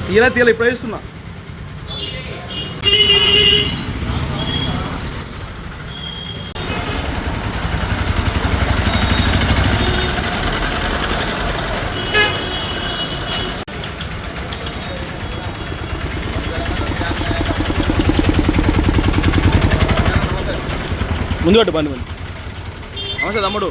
తీలా తీయాలి ఇప్పుడు వేస్తున్నా. ముందు కట్టు బండి ముందు. నమస్తే తమ్ముడు.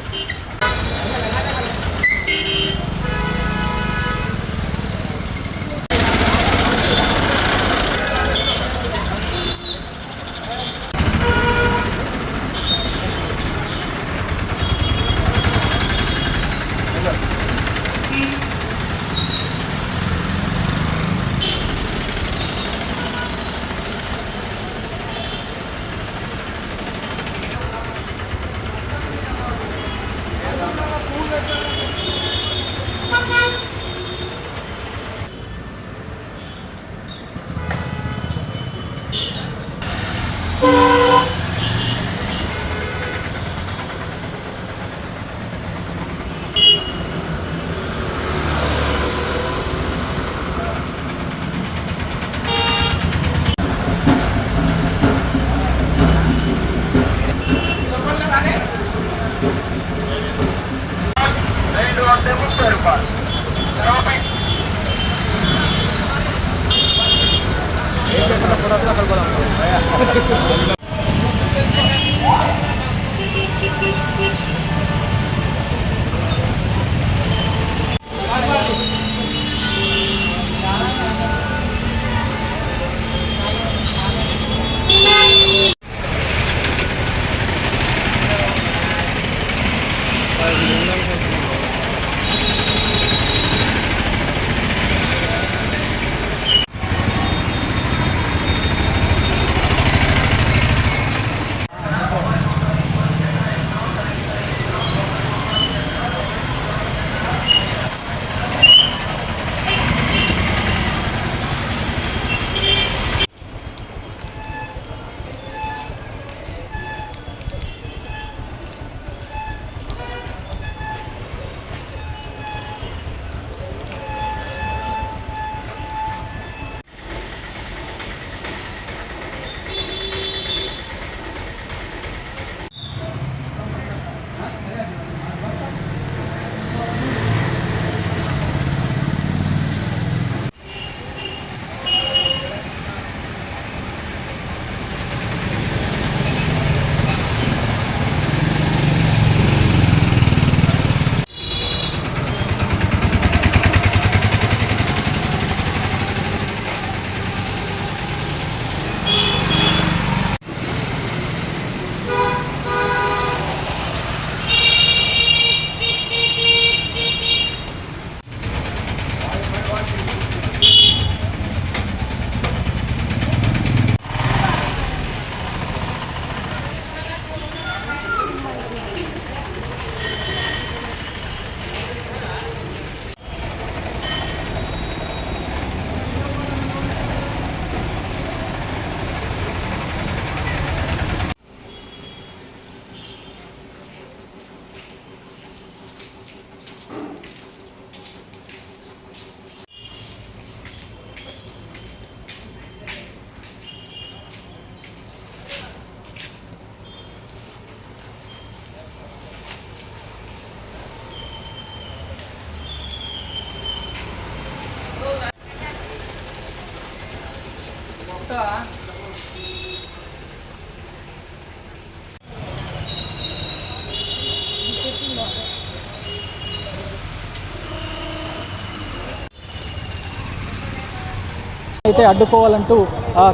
అయితే అడ్డుకోవాలంటూ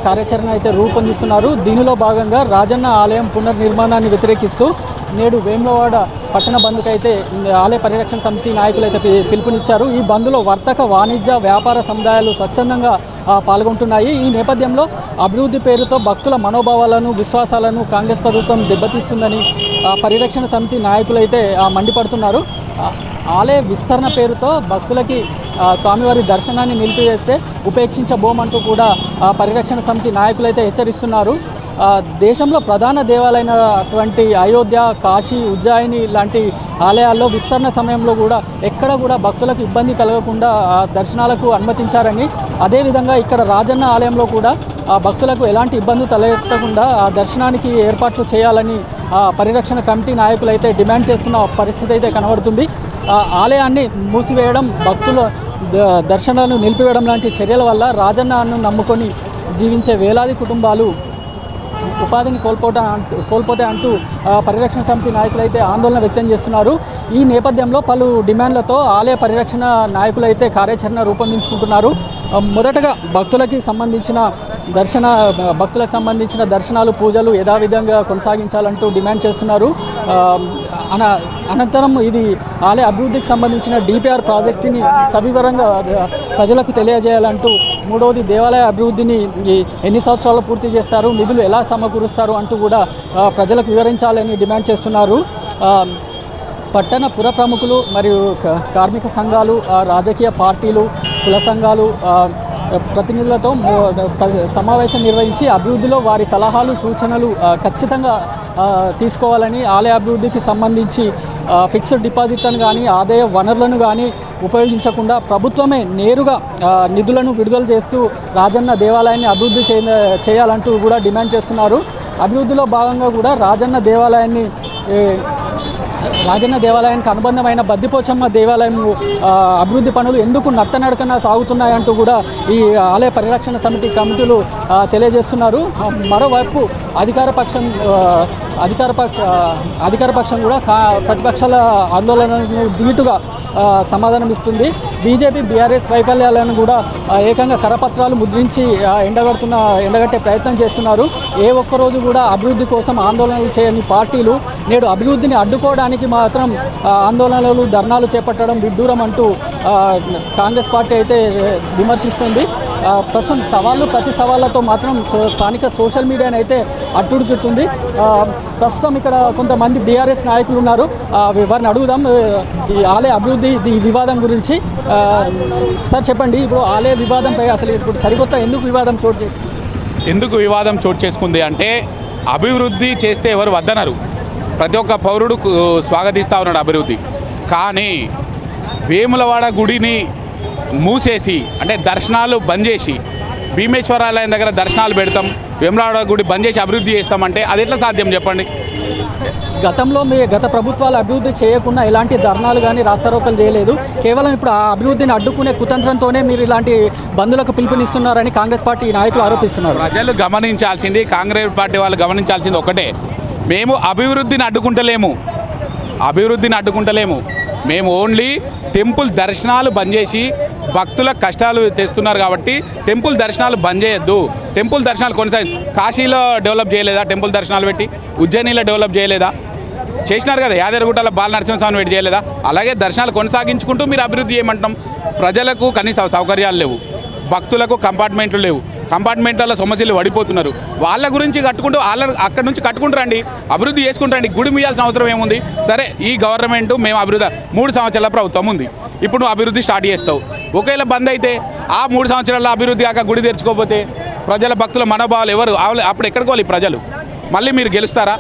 కార్యాచరణ అయితే రూపొందిస్తున్నారు. దీనిలో భాగంగా రాజన్న ఆలయం పునర్నిర్మాణాన్ని వ్యతిరేకిస్తూ నేడు వేములవాడ పట్టణ బంద్కు అయితే ఆలయ పరిరక్షణ సమితి నాయకులు అయితే పిలుపునిచ్చారు. ఈ బంద్లో వర్తక వాణిజ్య వ్యాపార సముదాయాలు స్వచ్ఛందంగా పాల్గొంటున్నాయి. ఈ నేపథ్యంలో అభివృద్ధి పేరుతో భక్తుల మనోభావాలను విశ్వాసాలను కాంగ్రెస్ ప్రభుత్వం దెబ్బతీస్తుందని పరిరక్షణ సమితి నాయకులు అయితే మండిపడుతున్నారు. ఆలయ విస్తరణ పేరుతో భక్తులకి స్వామివారి దర్శనాన్ని నిలిపివేస్తే ఉపేక్షించబోమంటూ కూడా పరిరక్షణ సమితి నాయకులైతే హెచ్చరిస్తున్నారు. దేశంలో ప్రధాన దేవాలైనటువంటి అయోధ్య, కాశీ, ఉజ్జయిని లాంటి ఆలయాల్లో విస్తరణ సమయంలో కూడా ఎక్కడ కూడా భక్తులకు ఇబ్బంది కలగకుండా దర్శనాలకు అనుమతించారని, అదేవిధంగా ఇక్కడ రాజన్న ఆలయంలో కూడా భక్తులకు ఎలాంటి ఇబ్బందులు తలెత్తకుండా దర్శనానికి ఏర్పాట్లు చేయాలని పరిరక్షణ కమిటీ నాయకులు అయితే డిమాండ్ చేస్తున్న పరిస్థితి అయితే కనబడుతుంది. ఆలయాన్ని మూసివేయడం, భక్తుల దర్శనాలను నిలిపివేయడం లాంటి చర్యల వల్ల రాజన్నను నమ్ముకొని జీవించే వేలాది కుటుంబాలు ఉపాధిని కోల్పోతే అంటూ పరిరక్షణ సమితి నాయకులు అయితే ఆందోళన వ్యక్తం చేస్తున్నారు. ఈ నేపథ్యంలో పలు డిమాండ్లతో ఆలయ పరిరక్షణ నాయకులు అయితే కార్యాచరణ రూపొందించుకుంటున్నారు. మొదటగా భక్తులకు సంబంధించిన దర్శనాలు, పూజలు యథావిధంగా కొనసాగించాలంటూ డిమాండ్ చేస్తున్నారు. అనంతరం ఇది ఆలయ అభివృద్ధికి సంబంధించిన డిపిఆర్ ప్రాజెక్టుని సవివరంగా ప్రజలకు తెలియజేయాలంటూ, మూడవది దేవాలయ అభివృద్ధిని ఎన్ని సంవత్సరాలు పూర్తి చేస్తారు, నిధులు ఎలా సమకూరుస్తారు అంటూ కూడా ప్రజలకు వివరించాలని డిమాండ్ చేస్తున్నారు. పట్టణ పుర ప్రముఖులు మరియు కార్మిక సంఘాలు, రాజకీయ పార్టీలు, కుల సంఘాలు ప్రతినిధులతో సమావేశం నిర్వహించి అభివృద్ధిలో వారి సలహాలు, సూచనలు ఖచ్చితంగా తీసుకోవాలని, ఆలయ అభివృద్ధికి సంబంధించి ఫిక్స్డ్ డిపాజిట్లను కానీ ఆదాయ వనరులను కానీ ఉపయోగించకుండా ప్రభుత్వమే నేరుగా నిధులను విడుదల చేస్తూ రాజన్న దేవాలయాన్ని అభివృద్ధి చేయాలంటూ కూడా డిమాండ్ చేస్తున్నారు. అభివృద్ధిలో భాగంగా కూడా రాజన్న దేవాలయానికి అనుబంధమైన బద్దిపోచమ్మ దేవాలయం అభివృద్ధి పనులు ఎందుకు నత్తనడకన సాగుతున్నాయంటూ కూడా ఈ ఆలయ పరిరక్షణ సమితి కమిటీలు తెలియజేస్తున్నారు. మరోవైపు అధికార పక్షం కూడా ప్రతిపక్షాల ఆందోళనను ధీటుగా సమాధానం ఇస్తుంది. బీజేపీ, బీఆర్ఎస్ వైఫల్యాలను కూడా ఏకంగా కరపత్రాలు ముద్రించి ఎండగట్టే ప్రయత్నం చేస్తున్నారు. ఏ ఒక్కరోజు కూడా అభివృద్ధి కోసం ఆందోళనలు చేయని పార్టీలు నేడు అభివృద్ధిని అడ్డుకోవడానికి మాత్రం ఆందోళనలు, ధర్నాలు చేపట్టడం విడ్డూరం అంటూ కాంగ్రెస్ పార్టీ అయితే విమర్శిస్తుంది. ప్రస్తుతం ప్రతి సవాళ్ళతో మాత్రం స్థానిక సోషల్ మీడియాని అయితే అట్టుడుకుతుంది. ప్రస్తుతం ఇక్కడ కొంతమంది బీఆర్ఎస్ నాయకులు ఉన్నారు, వారిని అడుగుదాం ఈ ఆలయ అభివృద్ధి వివాదం గురించి. సార్ చెప్పండి, ఇప్పుడు ఆలయ వివాదంపై అసలు ఇప్పుడు సరికొత్త ఎందుకు వివాదం చోటు చేసుకుంది అంటే, అభివృద్ధి చేస్తే ఎవరు వద్దనరు, ప్రతి ఒక్క పౌరుడు స్వాగతిస్తూ ఉన్నాడు అభివృద్ధి. కానీ వేములవాడ గుడిని మూసేసి, అంటే దర్శనాలు బంద్ చేసి, భీమేశ్వరాలయం దగ్గర దర్శనాలు పెడతాం, వేములవాడ గుడి బంద్ చేసి అభివృద్ధి చేస్తామంటే అది ఎట్లా సాధ్యం చెప్పండి? గతంలో గత ప్రభుత్వాలు అభివృద్ధి చేయకుండా ఎలాంటి ధర్నాలు కానీ రాస్తారోకలు చేయలేదు. కేవలం ఇప్పుడు ఆ అభివృద్ధిని అడ్డుకునే కుతంత్రంతోనే మీరు ఇలాంటి బంధులకు పిలుపునిస్తున్నారని కాంగ్రెస్ పార్టీ నాయకులు ఆరోపిస్తున్నారు. ప్రజలు గమనించాల్సింది, కాంగ్రెస్ పార్టీ వాళ్ళు గమనించాల్సింది ఒకటే, మేము అభివృద్ధిని అడ్డుకుంటలేము. మేము ఓన్లీ టెంపుల్ దర్శనాలు బంద్ చేసి భక్తుల కష్టాలు తెస్తున్నారు కాబట్టి టెంపుల్ దర్శనాలు బంద్ చేయొద్దు, టెంపుల్ దర్శనాలు కొనసాగి. కాశీలో డెవలప్ చేయలేదా టెంపుల్ దర్శనాలు పెట్టి? ఉజ్జయినిలో డెవలప్ చేయలేదా? చేసినారు కదా. యాదగిరిగుట్టలో బాల నరసింహస్వామిని పెట్టి చేయలేదా? అలాగే దర్శనాలు కొనసాగించుకుంటూ మీరు అభివృద్ధి చేయమంటాం. ప్రజలకు కనీస సౌకర్యాలు లేవు, భక్తులకు కంపార్ట్మెంట్లు లేవు, కంపార్ట్మెంట్లలో సమస్యలు పడిపోతున్నారు. వాళ్ళ గురించి అక్కడ నుంచి కట్టుకుంటారండి, అభివృద్ధి చేసుకుంటారండి. గుడి మీయాల్సిన అవసరం ఏముంది? సరే, ఈ గవర్నమెంట్ మేము అభివృద్ధి 3 సంవత్సరాల ప్రభుత్వం ఉంది, ఇప్పుడు నువ్వు అభివృద్ధి స్టార్ట్ చేస్తావు. ఒకవేళ బంద్ అయితే ఆ 3 సంవత్సరాల్లో అభివృద్ధి కాక గుడి తెరుచుకోకపోతే ప్రజల భక్తుల మనోభావాలు అప్పుడు ఎక్కడికి పోవాలి ప్రజలు? మళ్ళీ మీరు గెలుస్తారా?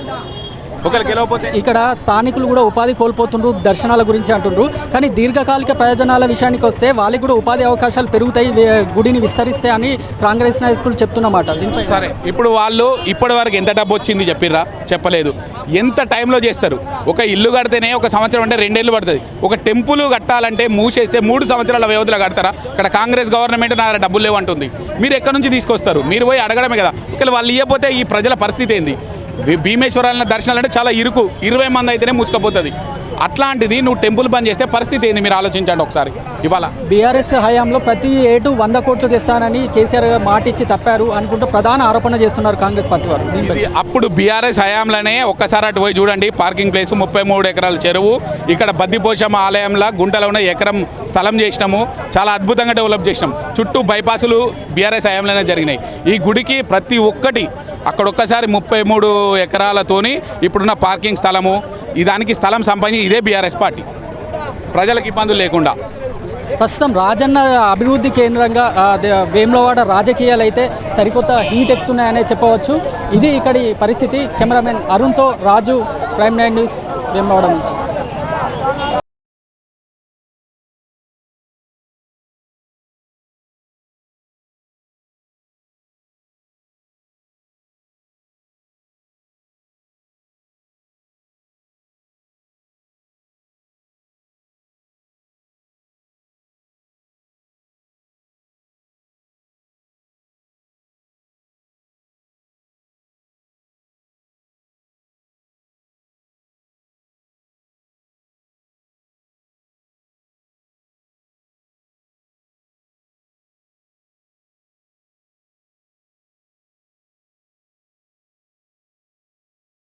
ఒకరు గెలవకపోతే ఇక్కడ స్థానికులు కూడా ఉపాధి కోల్పోతుండ్రు దర్శనాల గురించి అంటుండ్రు. కానీ దీర్ఘకాలిక ప్రయోజనాల విషయానికి వస్తే వాళ్ళకి కూడా ఉపాధి అవకాశాలు పెరుగుతాయి, గుడిని విస్తరిస్తే అని కాంగ్రెస్ నాయకులు చెప్తున్నమాట. దీనిపై సరే, ఇప్పుడు వాళ్ళు ఇప్పటి వరకు ఎంత డబ్బు వచ్చింది చెప్పిర్రా? చెప్పలేదు. ఎంత టైంలో చేస్తారు? ఒక ఇల్లు కడితేనే ఒక సంవత్సరం అంటే 2 ఏళ్ళు పడుతుంది. ఒక టెంపుల్ కట్టాలంటే మూసేస్తే 3 సంవత్సరాల వ్యవధిలో కడతారా? ఇక్కడ కాంగ్రెస్ గవర్నమెంట్ నా దగ్గర డబ్బులు లేవంటుంది. మీరు ఎక్కడి నుంచి తీసుకొస్తారు? మీరు పోయి అడగడమే కదా. ఒకవేళ వాళ్ళు ఇవ్వకపోతే ఈ ప్రజల పరిస్థితి ఏంది? భీమేశ్వరాల దర్శనాలు అంటే చాలా ఇరుకు, 20 మంది అయితేనే మూసుకపోతుంది. అట్లాంటిది నువ్వు టెంపుల్ బంద్ చేస్తే పరిస్థితి ఏంది? మీరు ఆలోచించండి ఒకసారి. ఇవాళ బీఆర్ఎస్ హయాంలో ప్రతి ఏటు 100 కోట్లు తెస్తానని కేసీఆర్ మాట ఇచ్చి తప్పారు అనుకుంటూ ప్రధాన ఆరోపణ చేస్తున్నారు కాంగ్రెస్ పార్టీ వారు. ఇది అప్పుడు బీఆర్ఎస్ హయాంలోనే ఒక్కసారి అటు పోయి చూడండి. పార్కింగ్ ప్లేస్ 33 ఎకరాల చెరువు, ఇక్కడ బద్దిపోషమ్మ ఆలయంలో గుంటలో ఉన్న ఎకరం స్థలం చేసినాము. చాలా అద్భుతంగా డెవలప్ చేసినాం. చుట్టూ బైపాసులు బీఆర్ఎస్ హయాంలోనే జరిగినాయి. ఈ గుడికి ప్రతి ఒక్కటి అక్కడ ఒక్కసారి 33 ఎకరాలతోని ఇప్పుడున్న పార్కింగ్ స్థలము, దానికి స్థలం సంపాదించి ఇదే బీఆర్ఎస్ పార్టీ, ప్రజలకు ఇబ్బందులు లేకుండా. ప్రస్తుతం రాజన్న అభివృద్ధి కేంద్రంగా వేములవాడ రాజకీయాలు అయితే సరికొత్త హీట్ ఎక్కుతున్నాయనే చెప్పవచ్చు. ఇది ఇక్కడి పరిస్థితి. కెమెరామెన్ అరుణ్తో రాజు, ప్రైమ్ 9 న్యూస్, వేములవాడ నుంచి.